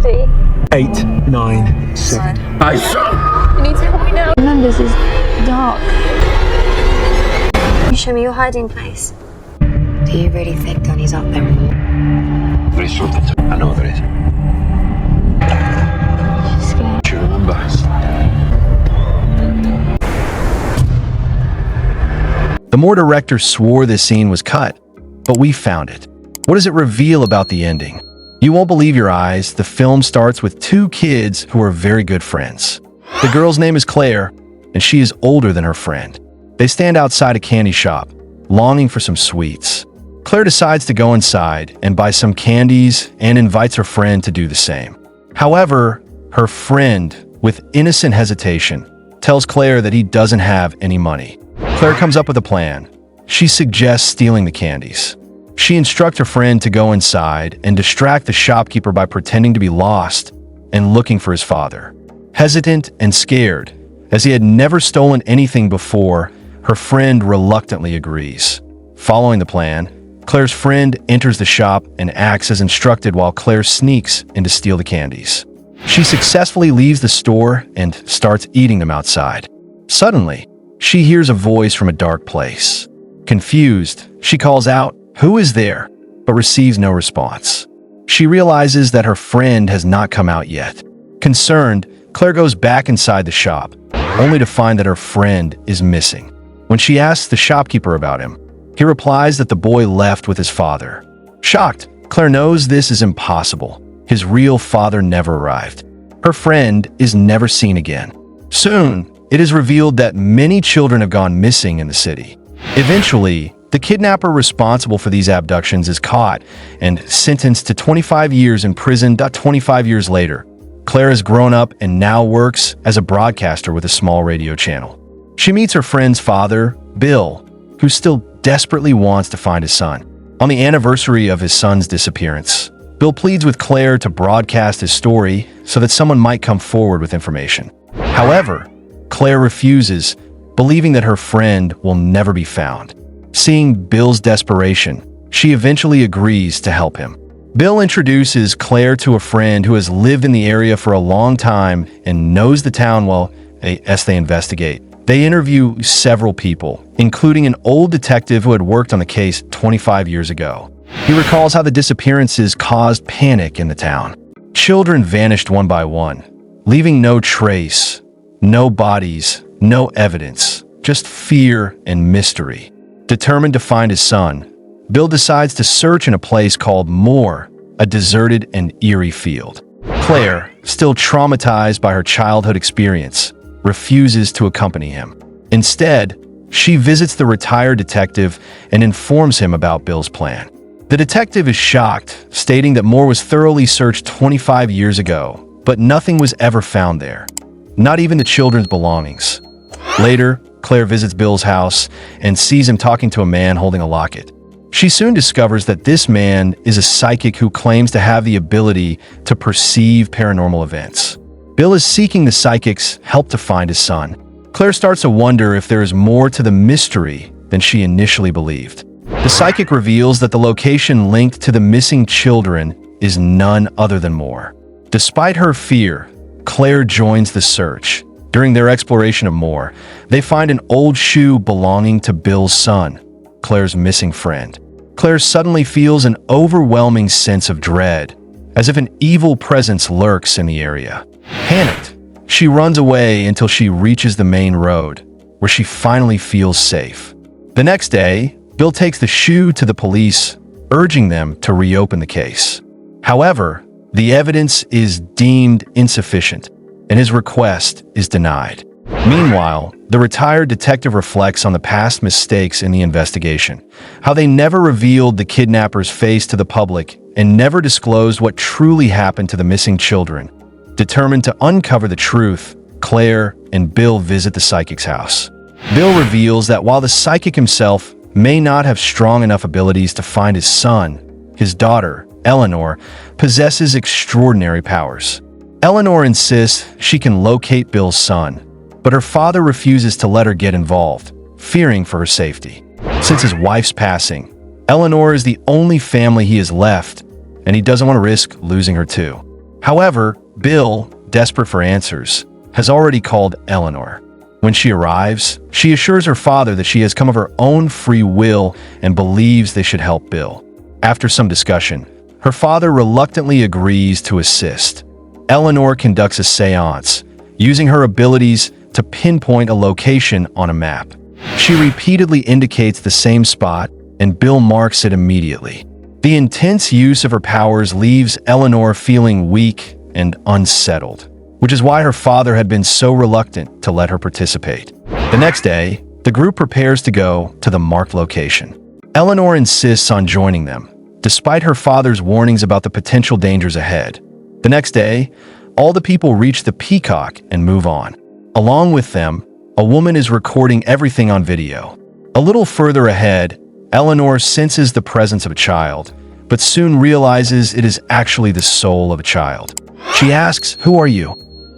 3, 8, 9, 7. My son! You need to help me now. Remember, this is dark. You show me your hiding place. Do you really think Danny's up there? There is something to... I know there is. She's scared. Do you remember? The Moor director swore this scene was cut, but we found it. What does it reveal about the ending? You won't believe your eyes. The film starts with two kids who are very good friends. The girl's name is Claire, and she is older than her friend. They stand outside a candy shop, longing for some sweets. Claire decides to go inside and buy some candies and invites her friend to do the same. However, her friend, with innocent hesitation, tells Claire that he doesn't have any money. Claire comes up with a plan. She suggests stealing the candies. She instructs her friend to go inside and distract the shopkeeper by pretending to be lost and looking for his father. Hesitant and scared, as he had never stolen anything before, her friend reluctantly agrees. Following the plan, Claire's friend enters the shop and acts as instructed while Claire sneaks in to steal the candies. She successfully leaves the store and starts eating them outside. Suddenly, she hears a voice from a dark place. Confused, she calls out, "Who is there?" but receives no response. She realizes that her friend has not come out yet. Concerned, Claire goes back inside the shop, only to find that her friend is missing. When she asks the shopkeeper about him, he replies that the boy left with his father. Shocked, Claire knows this is impossible. His real father never arrived. Her friend is never seen again. Soon, it is revealed that many children have gone missing in the city. Eventually, the kidnapper responsible for these abductions is caught and sentenced to 25 years in prison. 25 years later, Claire has grown up and now works as a broadcaster with a small radio channel. She meets her friend's father, Bill, who still desperately wants to find his son. On the anniversary of his son's disappearance, Bill pleads with Claire to broadcast his story so that someone might come forward with information. However, Claire refuses, believing that her friend will never be found. Seeing Bill's desperation, she eventually agrees to help him. Bill introduces Claire to a friend who has lived in the area for a long time and knows the town well as they investigate. They interview several people, including an old detective who had worked on the case 25 years ago. He recalls how the disappearances caused panic in the town. Children vanished one by one, leaving no trace, no bodies, no evidence, just fear and mystery. Determined to find his son, Bill decides to search in a place called Moor, a deserted and eerie field. Claire, still traumatized by her childhood experience, refuses to accompany him. Instead, she visits the retired detective and informs him about Bill's plan. The detective is shocked, stating that Moor was thoroughly searched 25 years ago, but nothing was ever found there, not even the children's belongings. Later, Claire visits Bill's house and sees him talking to a man holding a locket. She soon discovers that this man is a psychic who claims to have the ability to perceive paranormal events. Bill is seeking the psychic's help to find his son. Claire starts to wonder if there is more to the mystery than she initially believed. The psychic reveals that the location linked to the missing children is none other than Moor. Despite her fear, Claire joins the search. During their exploration of Moor, they find an old shoe belonging to Bill's son, Claire's missing friend. Claire suddenly feels an overwhelming sense of dread, as if an evil presence lurks in the area. Panicked, she runs away until she reaches the main road, where she finally feels safe. The next day, Bill takes the shoe to the police, urging them to reopen the case. However, the evidence is deemed insufficient, and his request is denied. Meanwhile, the retired detective reflects on the past mistakes in the investigation, how they never revealed the kidnapper's face to the public and never disclosed what truly happened to the missing children. Determined to uncover the truth, Claire and Bill visit the psychic's house. Bill reveals that while the psychic himself may not have strong enough abilities to find his son, his daughter, Eleanor, possesses extraordinary powers. Eleanor insists she can locate Bill's son, but her father refuses to let her get involved, fearing for her safety. Since his wife's passing, Eleanor is the only family he has left, and he doesn't want to risk losing her too. However, Bill, desperate for answers, has already called Eleanor. When she arrives, she assures her father that she has come of her own free will and believes they should help Bill. After some discussion, her father reluctantly agrees to assist. Eleanor conducts a seance, using her abilities to pinpoint a location on a map. She repeatedly indicates the same spot, and Bill marks it immediately. The intense use of her powers leaves Eleanor feeling weak and unsettled, which is why her father had been so reluctant to let her participate. The next day, the group prepares to go to the marked location. Eleanor insists on joining them, despite her father's warnings about the potential dangers ahead. The next day, all the people reach the Peacock and move on. Along with them, a woman is recording everything on video. A little further ahead, Eleanor senses the presence of a child, but soon realizes it is actually the soul of a child. She asks, "Who are you?"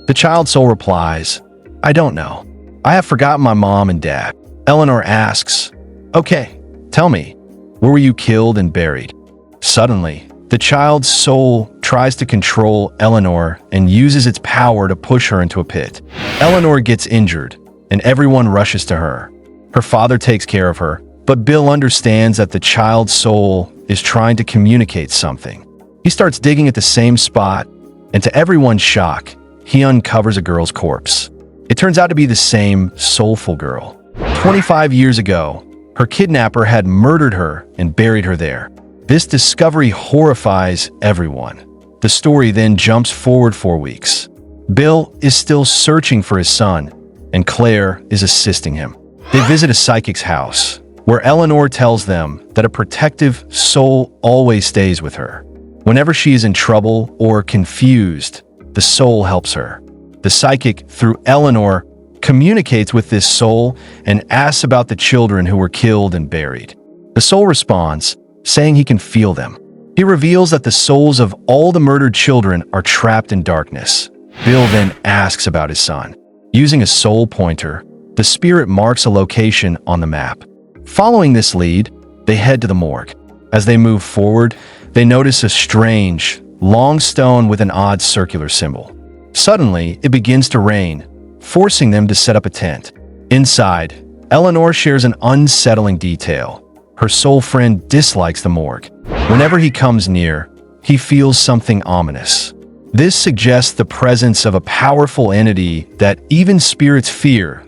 The child's soul replies, "I don't know. I have forgotten my mom and dad." Eleanor asks, "Okay, tell me, where were you killed and buried?" Suddenly, the child's soul tries to control Eleanor and uses its power to push her into a pit. Eleanor gets injured, and everyone rushes to her. Her father takes care of her, but Bill understands that the child's soul is trying to communicate something. He starts digging at the same spot, and to everyone's shock, he uncovers a girl's corpse. It turns out to be the same soulful girl. 25 years ago, her kidnapper had murdered her and buried her there. This discovery horrifies everyone. The story then jumps forward 4 weeks. Bill is still searching for his son, and Claire is assisting him. They visit a psychic's house, where Eleanor tells them that a protective soul always stays with her. Whenever she is in trouble or confused, the soul helps her. The psychic, through Eleanor, communicates with this soul and asks about the children who were killed and buried. The soul responds, saying he can feel them. He reveals that the souls of all the murdered children are trapped in darkness. Bill then asks about his son. Using a soul pointer, the spirit marks a location on the map. Following this lead, they head to the morgue. As they move forward, they notice a strange, long stone with an odd circular symbol. Suddenly, it begins to rain, forcing them to set up a tent. Inside, Eleanor shares an unsettling detail. Her soul friend dislikes the morgue. Whenever he comes near, he feels something ominous. This suggests the presence of a powerful entity that even spirits fear.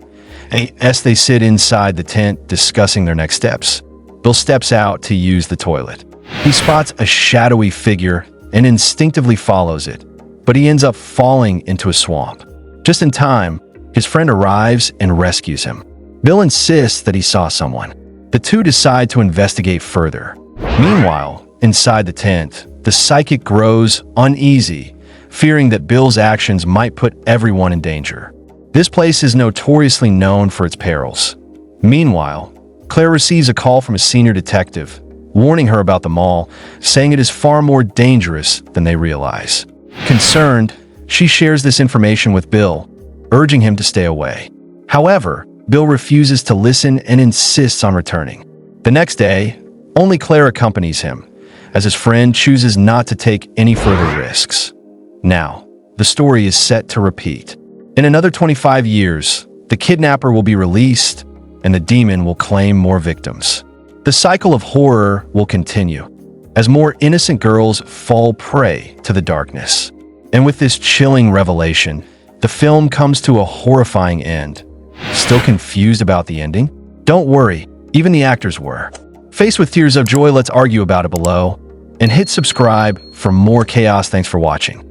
As they sit inside the tent discussing their next steps, Bill steps out to use the toilet. He spots a shadowy figure and instinctively follows it, but he ends up falling into a swamp. Just in time, his friend arrives and rescues him. Bill insists that he saw someone. The two decide to investigate further. Meanwhile, inside the tent, the psychic grows uneasy, fearing that Bill's actions might put everyone in danger. This place is notoriously known for its perils. Meanwhile, Claire receives a call from a senior detective, warning her about the mall, saying it is far more dangerous than they realize. Concerned, she shares this information with Bill, urging him to stay away. However, Bill refuses to listen and insists on returning. The next day, only Claire accompanies him, as his friend chooses not to take any further risks. Now, the story is set to repeat. In another 25 years, the kidnapper will be released, and the demon will claim more victims. The cycle of horror will continue, as more innocent girls fall prey to the darkness. And with this chilling revelation, the film comes to a horrifying end. Still confused about the ending? Don't worry, even the actors were. Faced with tears of joy, let's argue about it below, and hit subscribe for more chaos. Thanks for watching.